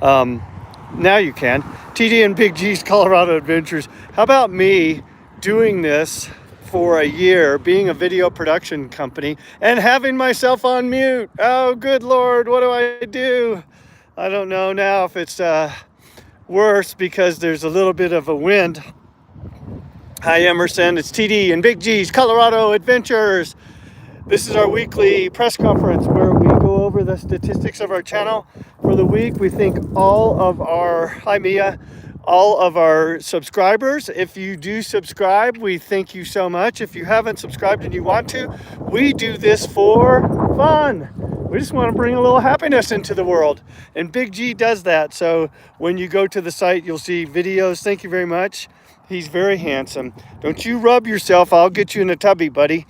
Now you can. TD and Big G's Colorado Adventures. How about me doing this for a year, being a video production company, and having myself on mute? Oh, good Lord, what do I do? I don't know now if it's worse because there's a little bit of a wind. Hi, Emerson. It's TD and Big G's Colorado Adventures. This is our weekly press conference where we go over the statistics of our channel for the week. We thank all of our subscribers. If you do subscribe, we thank you so much. If you haven't subscribed and you want to, we do this for fun. We just want to bring a little happiness into the world. And Big G does that. So when you go to the site, you'll see videos. Thank you very much. He's very handsome. Don't you rub yourself. I'll get you in a tubby, buddy.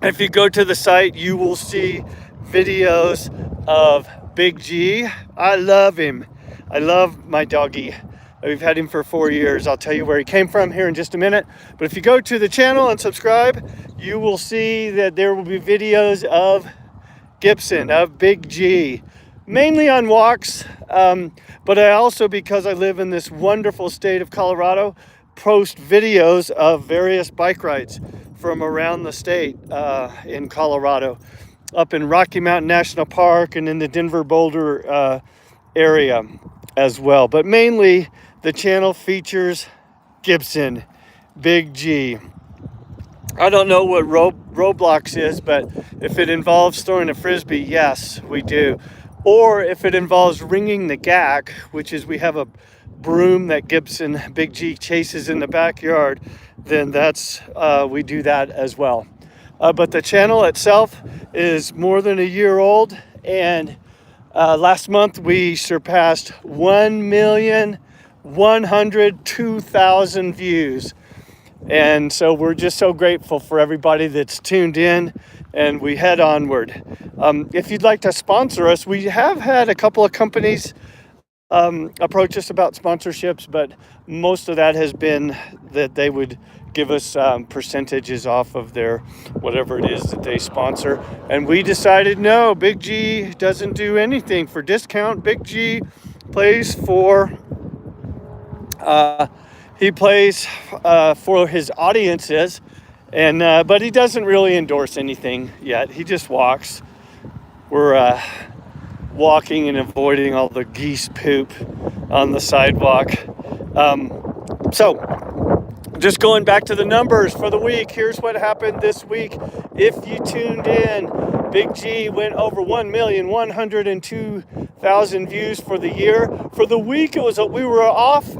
If you go to the site, you will see videos of Big G. I love him. I love my doggy. We've had him for 4 years. I'll tell you where he came from here in just a minute. But if you go to the channel and subscribe, you will see that there will be videos of Gibson, of Big G, mainly on walks. But I also, because I live in this wonderful state of Colorado, post videos of various bike rides from around the state in Colorado, up in Rocky Mountain National Park and in the Denver Boulder area as well. But mainly the channel features Gibson, Big G. I don't know what Roblox is, but if it involves throwing a frisbee, yes, we do. Or if it involves ringing the gack, which is we have a broom that Gibson Big G chases in the backyard, then that's we do that as well. But the channel itself is more than a year old, and last month we surpassed 1,102,000 views. And so we're just so grateful for everybody that's tuned in, and we head onward. If you'd like to sponsor us, we have had a couple of companies approach us about sponsorships, but most of that has been that they would give us percentages off of their whatever it is that they sponsor. And we decided no, Big G doesn't do anything for discount. Big G plays for he plays for his audiences, and but he doesn't really endorse anything yet. He just walks. We're walking and avoiding all the geese poop on the sidewalk. So just going back to the numbers for the week, here's what happened this week. If you tuned in, Big G went over 1,102,000 views for the year. For the week, we were off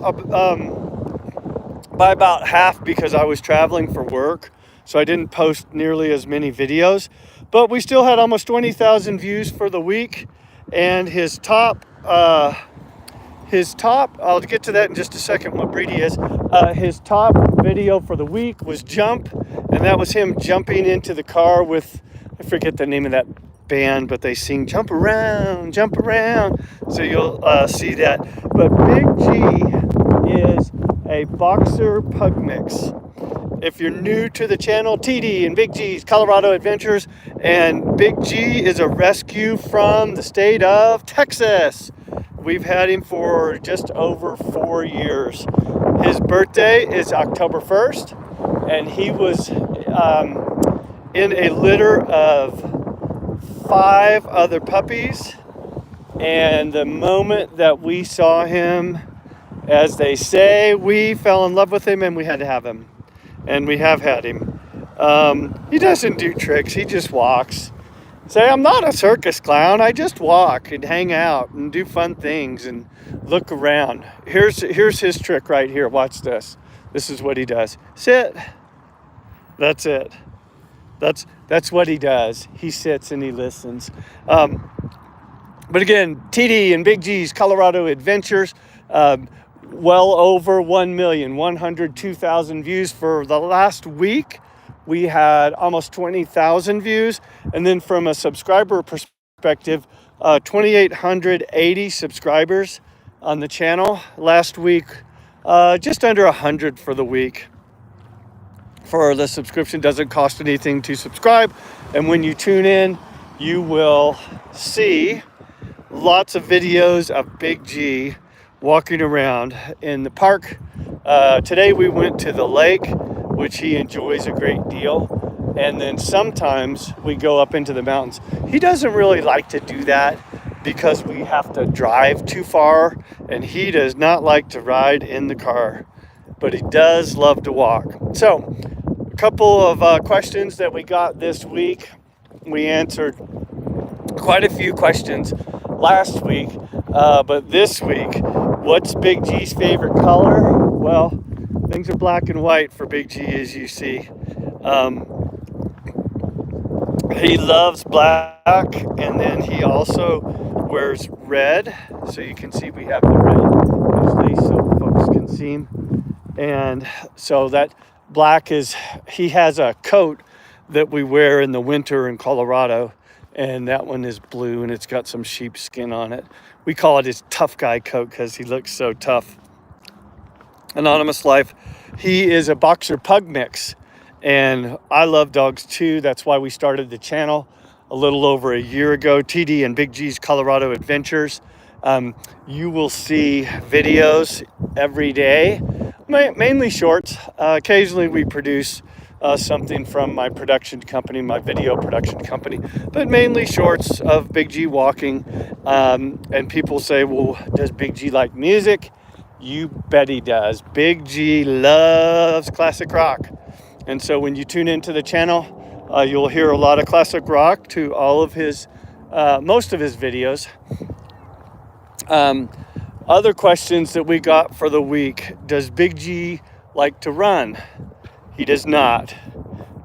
by about half because I was traveling for work, so I didn't post nearly as many videos. But we still had almost 20,000 views for the week. And his top, I'll get to that in just a second, what breed he is. His top video for the week was Jump, and that was him jumping into the car with, I forget the name of that band, but they sing Jump Around, Jump Around. So you'll see that. But Big G is a boxer pug mix. If you're new to the channel, TD and Big G's Colorado Adventures, and Big G is a rescue from the state of Texas. We've had him for just over 4 years. His birthday is October 1st, and he was in a litter of 5 other puppies. And the moment that we saw him, as they say, we fell in love with him and we had to have him. And we have had him. He doesn't do tricks, he just walks. Say, I'm not a circus clown, I just walk and hang out and do fun things and look around. Here's his trick right here, watch this. This is what he does. Sit. That's it. That's what he does. He sits and he listens. But again, TD and Big G's Colorado Adventures, well over 1,102,000 views for the last week. We had almost 20,000 views. And then from a subscriber perspective, 2,880 subscribers on the channel last week, just under 100 for the week. For the subscription, doesn't cost anything to subscribe. And when you tune in, you will see lots of videos of Big G walking around in the park. Today we went to the lake, which he enjoys a great deal. And then sometimes we go up into the mountains. He doesn't really like to do that because we have to drive too far, and he does not like to ride in the car, but he does love to walk. So a couple of questions that we got this week. We answered quite a few questions last week, but this week, what's Big G's favorite color? Well, things are black and white for Big G, as you see. He loves black, and then he also wears red. So you can see we have the red lace so folks can see him. And so that black is, he has a coat that we wear in the winter in Colorado, and that one is blue and it's got some sheepskin on it. We call it his tough guy coat because he looks so tough. Anonymous Life, he is a boxer pug mix, and I love dogs too. That's why we started the channel a little over a year ago, TD and Big G's Colorado Adventures. You will see videos every day, mainly shorts. Occasionally we produce something from my production company, my video production company, but mainly shorts of Big G walking. And people say, well, does Big G like music? You bet he does. Big G loves classic rock. And so when you tune into the channel, you'll hear a lot of classic rock to all of his, most of his videos. Other questions that we got for the week. Does Big G like to run? He does not.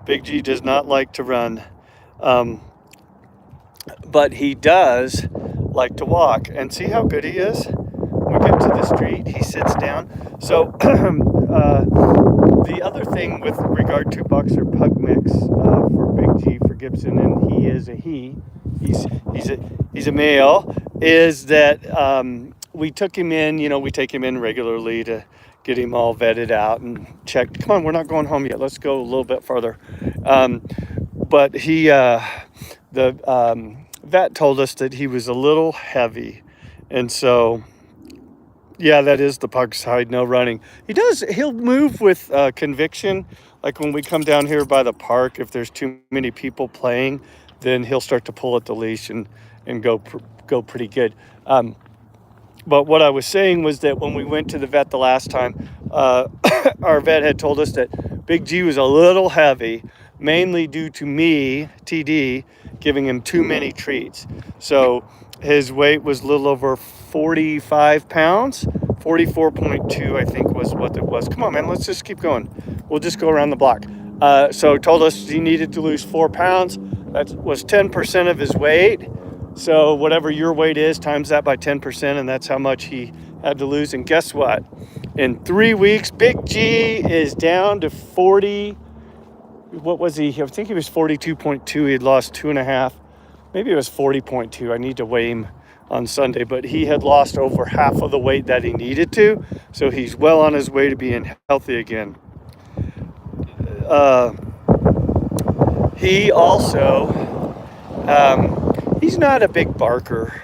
Big G does not like to run. But he does like to walk. And see how good he is? We get to the street, he sits down. So the other thing with regard to boxer pug mix for Big G, for Gibson, and he is a he's a male, is that we took him in, we take him in regularly to get him all vetted out and checked. Come on, we're not going home yet. Let's go a little bit farther. But he, the vet told us that he was a little heavy. And so, yeah, that is the pug side, no running. He'll move with conviction. Like when we come down here by the park, if there's too many people playing, then he'll start to pull at the leash and go pretty good. But what I was saying was that when we went to the vet the last time, our vet had told us that Big G was a little heavy, mainly due to me, TD, giving him too many treats. So his weight was a little over 45 pounds, 44.2, I think was what it was. Come on, man, let's just keep going. We'll just go around the block. So told us he needed to lose 4 pounds. That was 10% of his weight. So whatever your weight is, times that by 10%, and that's how much he had to lose. And guess what? In 3 weeks, Big G is down to 40. What was he? I think he was 42.2. He had lost 2.5. Maybe it was 40.2. I need to weigh him on Sunday, but he had lost over half of the weight that he needed to. So he's well on his way to being healthy again. He also, he's not a big barker.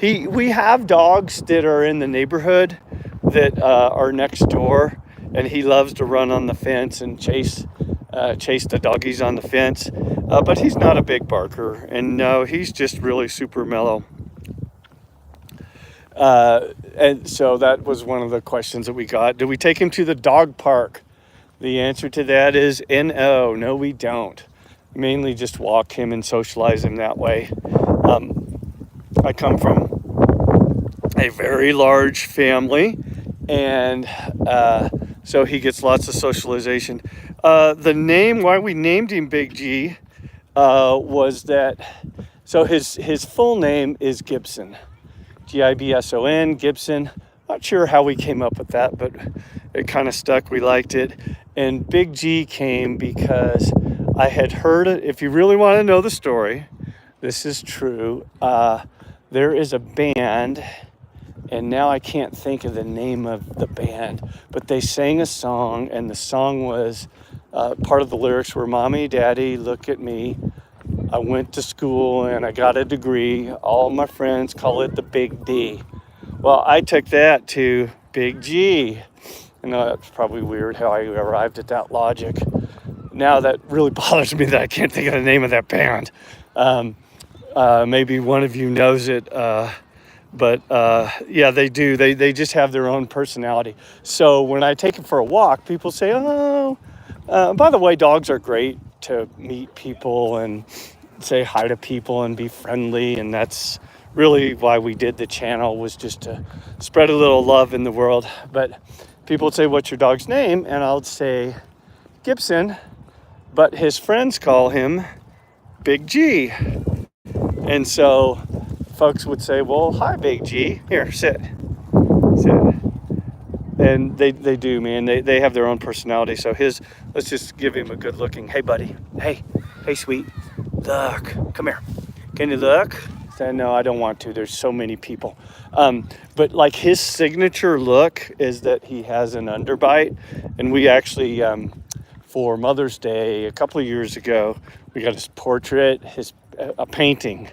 We have dogs that are in the neighborhood that are next door, and he loves to run on the fence and chase the doggies on the fence. But he's not a big barker, and no, he's just really super mellow. And so that was one of the questions that we got. Do we take him to the dog park? The answer to that is no. No, we don't. Mainly just walk him and socialize him that way. I come from a very large family, and so he gets lots of socialization. The name, why we named him Big G, was that, so his full name is Gibson. Gibson, Gibson. Not sure how we came up with that, but it kind of stuck. We liked it. And Big G came because I had heard it. If you really want to know the story, this is true. There is a band, and now I can't think of the name of the band, but they sang a song, and the song was, part of the lyrics were, "Mommy, Daddy, look at me. I went to school and I got a degree. All my friends call it the Big D. Well, I took that to Big G. I know that's probably weird how I arrived at that logic. Now that really bothers me that I can't think of the name of that band. Maybe one of you knows it. But yeah, they do. They just have their own personality. So when I take them for a walk, people say, oh, by the way, dogs are great to meet people and say hi to people and be friendly. And that's really why we did the channel, was just to spread a little love in the world. But people would say, what's your dog's name? And I'll say Gibson, but his friends call him Big G. And so folks would say, well, hi, Big G. Here, sit. And they do, man. They have their own personality. So let's just give him a good looking, hey, buddy. Hey, sweet. Look, come here. Can you look? Say, no, I don't want to. There's so many people. But like his signature look is that he has an underbite. And we actually, for Mother's Day, a couple of years ago, we got his portrait, a painting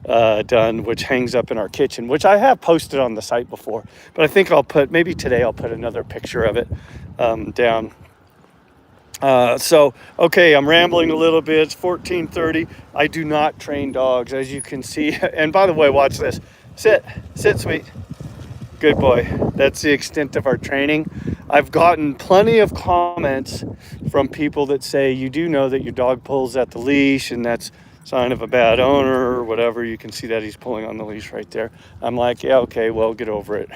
done, which hangs up in our kitchen, which I have posted on the site before, but I think maybe today I'll put another picture of it down. So, okay, I'm rambling a little bit. It's 14:30. I do not train dogs, as you can see. And by the way, watch this. Sit, sweet. Good boy. That's the extent of our training. I've gotten plenty of comments from people that say, you do know that your dog pulls at the leash and that's sign of a bad owner or whatever. You can see that he's pulling on the leash right there. I'm like, yeah, okay, well, get over it.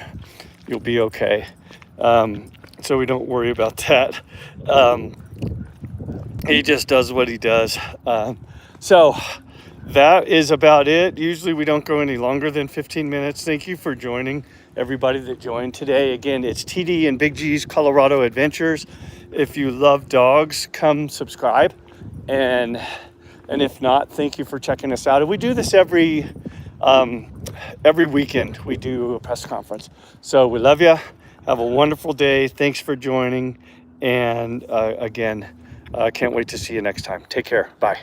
You'll be okay. So we don't worry about that. He just does what he does. So that is about it. Usually we don't go any longer than 15 minutes. Thank you for joining, everybody that joined today. Again, it's TD and Big G's Colorado Adventures. If you love dogs, come subscribe. And if not, thank you for checking us out. And we do this every weekend. We do a press conference. So we love you. Have a wonderful day. Thanks for joining. And again, can't wait to see you next time. Take care. Bye.